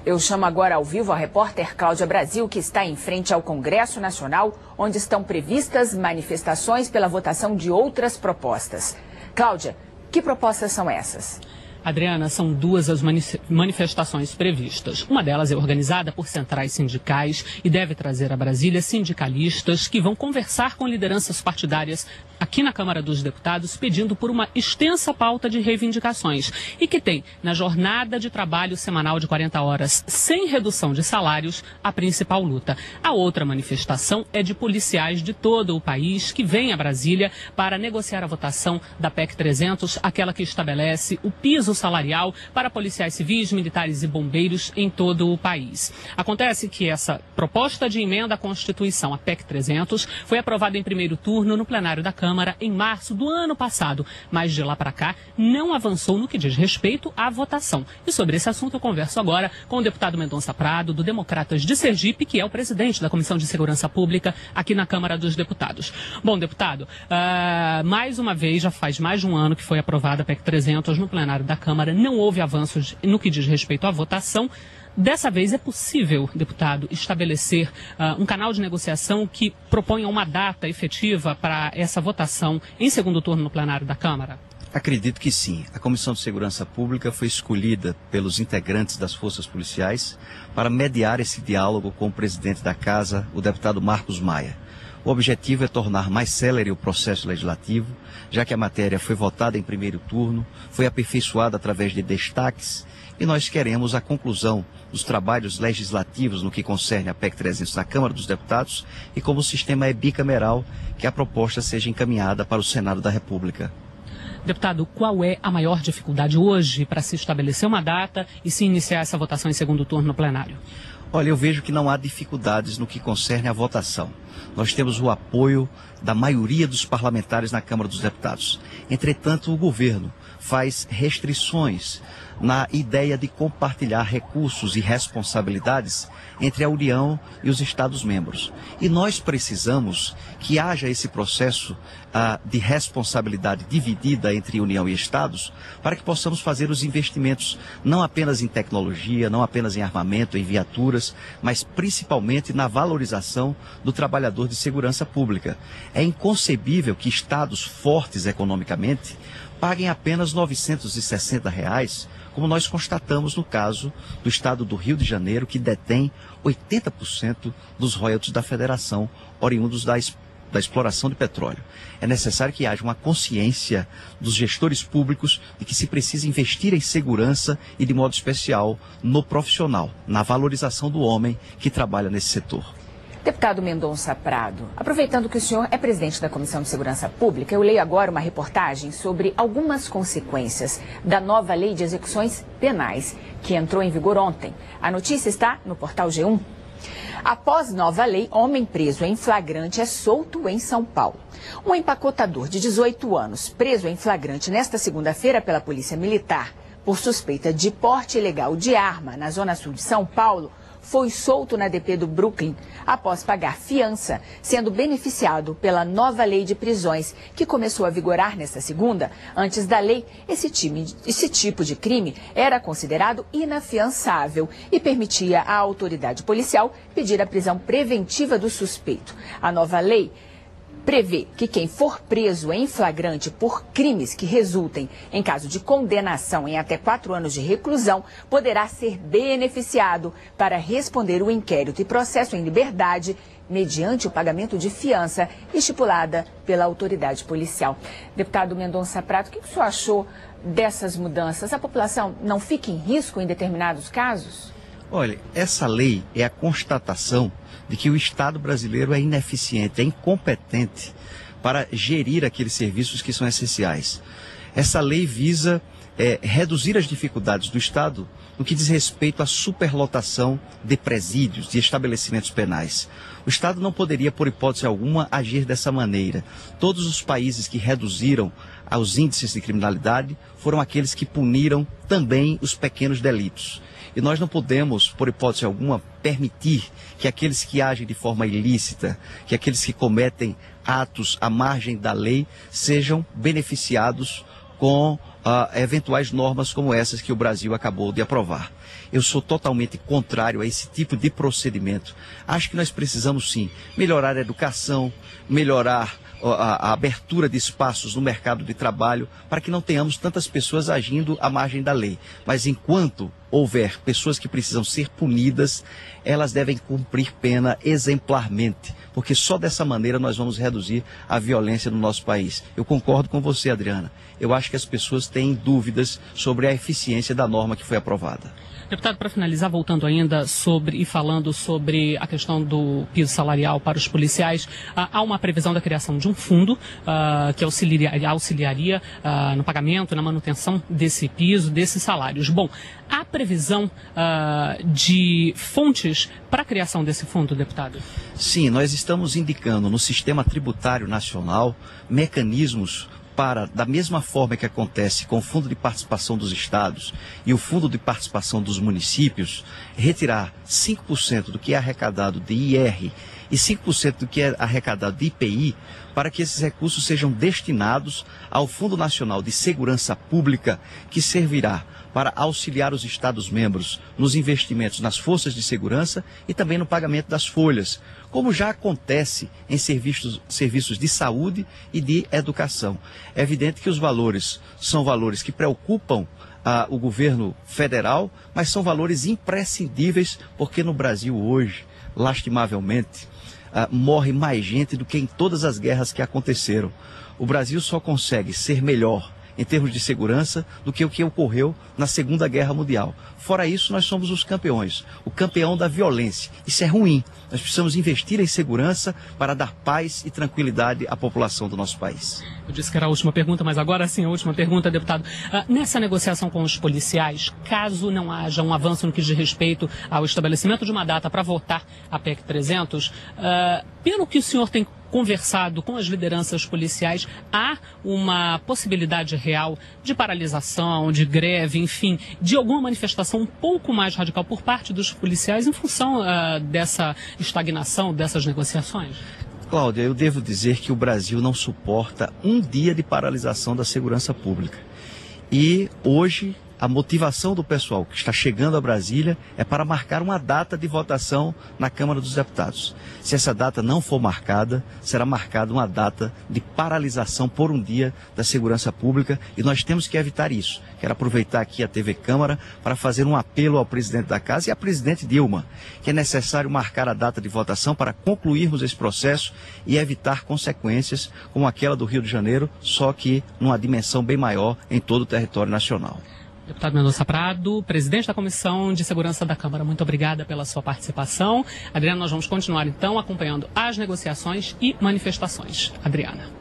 Eu chamo agora ao vivo a repórter Cláudia Brasil, que está em frente ao Congresso Nacional, onde estão previstas manifestações pela votação de outras propostas. Cláudia, que propostas são essas? Adriana, são duas as manifestações previstas. Uma delas é organizada por centrais sindicais e deve trazer a Brasília sindicalistas que vão conversar com lideranças partidárias aqui na Câmara dos Deputados, pedindo por uma extensa pauta de reivindicações e que tem na jornada de trabalho semanal de 40 horas, sem redução de salários, a principal luta. A outra manifestação é de policiais de todo o país que vêm a Brasília para negociar a votação da PEC 300, aquela que estabelece o piso salarial para policiais civis, militares e bombeiros em todo o país. Acontece que essa proposta de emenda à Constituição, a PEC 300, foi aprovada em primeiro turno no plenário da Câmara em março do ano passado, mas de lá para cá não avançou no que diz respeito à votação. E sobre esse assunto eu converso agora com o deputado Mendonça Prado, do Democratas de Sergipe, que é o presidente da Comissão de Segurança Pública aqui na Câmara dos Deputados. Bom, deputado, mais uma vez, já faz mais de um ano que foi aprovada a PEC 300 no plenário da Câmara, não houve avanços no que diz respeito à votação. Dessa vez é possível, deputado, estabelecer um canal de negociação que proponha uma data efetiva para essa votação em segundo turno no plenário da Câmara? Acredito que sim. A Comissão de Segurança Pública foi escolhida pelos integrantes das forças policiais para mediar esse diálogo com o presidente da Casa, o deputado Marcos Maia. O objetivo é tornar mais célere o processo legislativo, já que a matéria foi votada em primeiro turno, foi aperfeiçoada através de destaques e nós queremos a conclusão dos trabalhos legislativos no que concerne a PEC 300 na Câmara dos Deputados e como o sistema é bicameral, que a proposta seja encaminhada para o Senado da República. Deputado, qual é a maior dificuldade hoje para se estabelecer uma data e se iniciar essa votação em segundo turno no plenário? Olha, eu vejo que não há dificuldades no que concerne à votação. Nós temos o apoio da maioria dos parlamentares na Câmara dos Deputados. Entretanto, o governo faz restrições na ideia de compartilhar recursos e responsabilidades entre a União e os Estados-membros. E nós precisamos que haja esse processo de responsabilidade dividida entre União e Estados para que possamos fazer os investimentos não apenas em tecnologia, não apenas em armamento, em viaturas, mas principalmente na valorização do trabalhador de segurança pública. É inconcebível que estados fortes economicamente paguem apenas R$ 960, como nós constatamos no caso do estado do Rio de Janeiro, que detém 80% dos royalties da federação, oriundos da exploração de petróleo. É necessário que haja uma consciência dos gestores públicos de que se precisa investir em segurança e, de modo especial, no profissional, na valorização do homem que trabalha nesse setor. Deputado Mendonça Prado, aproveitando que o senhor é presidente da Comissão de Segurança Pública, eu leio agora uma reportagem sobre algumas consequências da nova lei de execuções penais, que entrou em vigor ontem. A notícia está no portal G1. Após nova lei, homem preso em flagrante é solto em São Paulo. Um empacotador de 18 anos, preso em flagrante nesta segunda-feira pela Polícia Militar, por suspeita de porte ilegal de arma na zona sul de São Paulo, foi solto na DP do Brooklyn após pagar fiança, sendo beneficiado pela nova lei de prisões, que começou a vigorar nesta segunda. Antes da lei, esse tipo de crime era considerado inafiançável e permitia à autoridade policial pedir a prisão preventiva do suspeito. A nova lei prevê que quem for preso em flagrante por crimes que resultem em caso de condenação em até 4 anos de reclusão poderá ser beneficiado para responder o inquérito e processo em liberdade mediante o pagamento de fiança estipulada pela autoridade policial. Deputado Mendonça Prado, o que o senhor achou dessas mudanças? A população não fica em risco em determinados casos? Olha, essa lei é a constatação de que o Estado brasileiro é ineficiente, é incompetente para gerir aqueles serviços que são essenciais. Essa lei visa reduzir as dificuldades do Estado no que diz respeito à superlotação de presídios, de estabelecimentos penais. O Estado não poderia, por hipótese alguma, agir dessa maneira. Todos os países que reduziram os índices de criminalidade foram aqueles que puniram também os pequenos delitos. E nós não podemos, por hipótese alguma, permitir que aqueles que agem de forma ilícita, que aqueles que cometem atos à margem da lei, sejam beneficiados com eventuais normas como essas que o Brasil acabou de aprovar. Eu sou totalmente contrário a esse tipo de procedimento. Acho que nós precisamos sim melhorar a educação, melhorar a abertura de espaços no mercado de trabalho, para que não tenhamos tantas pessoas agindo à margem da lei. Mas enquanto houver pessoas que precisam ser punidas, elas devem cumprir pena exemplarmente, porque só dessa maneira nós vamos reduzir a violência no nosso país. Eu concordo com você, Adriana. Eu acho que as pessoas têm dúvidas sobre a eficiência da norma que foi aprovada. Deputado, para finalizar, voltando ainda e falando sobre a questão do piso salarial para os policiais, há uma previsão da criação de um fundo que auxiliaria no pagamento, na manutenção desse piso, desses salários. Bom, há previsão de fontes para a criação desse fundo, deputado? Sim, nós estamos indicando no Sistema Tributário Nacional mecanismos para, da mesma forma que acontece com o Fundo de Participação dos Estados e o Fundo de Participação dos Municípios, retirar 5% do que é arrecadado de IR e 5% do que é arrecadado de IPI, para que esses recursos sejam destinados ao Fundo Nacional de Segurança Pública, que servirá para auxiliar os Estados-membros nos investimentos nas forças de segurança e também no pagamento das folhas, como já acontece em serviços de saúde e de educação. É evidente que os valores são valores que preocupam o governo federal, mas são valores imprescindíveis, porque no Brasil hoje, lastimavelmente, morre mais gente do que em todas as guerras que aconteceram. O Brasil só consegue ser melhor em termos de segurança do que o que ocorreu na Segunda Guerra Mundial. Fora isso, nós somos os campeões, o campeão da violência. Isso é ruim. Nós precisamos investir em segurança para dar paz e tranquilidade à população do nosso país. Eu disse que era a última pergunta, mas agora sim, a última pergunta, deputado. Nessa negociação com os policiais, caso não haja um avanço no que diz respeito ao estabelecimento de uma data para votar a PEC 300, pelo que o senhor tem conversado com as lideranças policiais, há uma possibilidade real de paralisação, de greve, enfim, de alguma manifestação um pouco mais radical por parte dos policiais em função dessa estagnação, dessas negociações? Cláudia, eu devo dizer que o Brasil não suporta um dia de paralisação da segurança pública. E hoje a motivação do pessoal que está chegando a Brasília é para marcar uma data de votação na Câmara dos Deputados. Se essa data não for marcada, será marcada uma data de paralisação por um dia da segurança pública, e nós temos que evitar isso. Quero aproveitar aqui a TV Câmara para fazer um apelo ao presidente da Casa e à presidente Dilma, que é necessário marcar a data de votação para concluirmos esse processo e evitar consequências como aquela do Rio de Janeiro, só que numa dimensão bem maior em todo o território nacional. Deputado Mendonça Prado, presidente da Comissão de Segurança da Câmara, muito obrigada pela sua participação. Adriana, nós vamos continuar então acompanhando as negociações e manifestações. Adriana.